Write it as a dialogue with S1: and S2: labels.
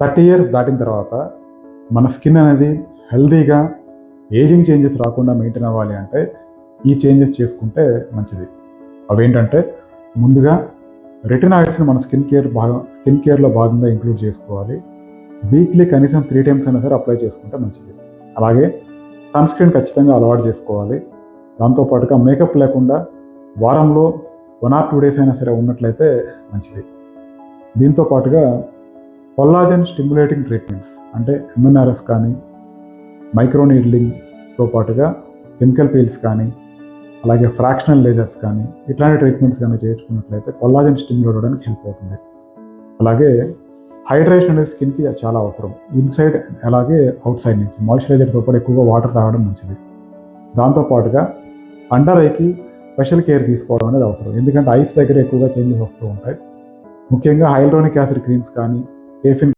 S1: 30 years దాటిన తర్వాత మన స్కిన్ అనేది హెల్తీగా ఏజింగ్ చేంజెస్ రాకుండా మెయింటైన్ అవ్వాలి అంటే ఈ చేంజెస్ చేసుకుంటే మంచిది. అవేంటంటే ముందుగా రెటినాయిడ్స్ని మన స్కిన్ కేర్లో భాగంగా ఇంక్లూడ్ చేసుకోవాలి. వీక్లీ కనీసం 3 times అయినా సరే అప్లై చేసుకుంటే మంచిది. అలాగే సన్ స్క్రీన్ ఖచ్చితంగా అలవాటు చేసుకోవాలి. దాంతోపాటుగా మేకప్ లేకుండా వారంలో 1 or 2 days అయినా సరే ఉన్నట్లయితే మంచిది. దీంతో పాటుగా కొల్లాజన్ స్టిమ్యులేటింగ్ ట్రీట్మెంట్స్ అంటే MNRF కానీ, మైక్రో నీడ్లింగ్తో పాటుగా కెమికల్ పీల్స్ కానీ, అలాగే ఫ్రాక్షనల్ లేజర్స్ కానీ ఇట్లాంటి ట్రీట్మెంట్స్ కానీ చేసుకున్నట్లయితే కొల్లాజన్ స్టిమ్యులేట్ అవ్వడానికి హెల్ప్ అవుతుంది. అలాగే హైడ్రేషన్ అనేది స్కిన్కి చాలా అవసరం. ఇన్సైడ్ అలాగే అవుట్ సైడ్ నుంచి మాయిశ్చరైజర్తో పాటు ఎక్కువగా వాటర్ తాగడం మంచిది. దాంతోపాటుగా అండర్ ఐకి స్పెషల్ కేర్ తీసుకోవడం అనేది అవసరం. ఎందుకంటే ఐస్ దగ్గర ఎక్కువగా చేంజెస్ వస్తూ ఉంటాయి. ముఖ్యంగా హైల్రోనిక్ యాసిడ్ క్రీమ్స్ కానీ, కేఫిన్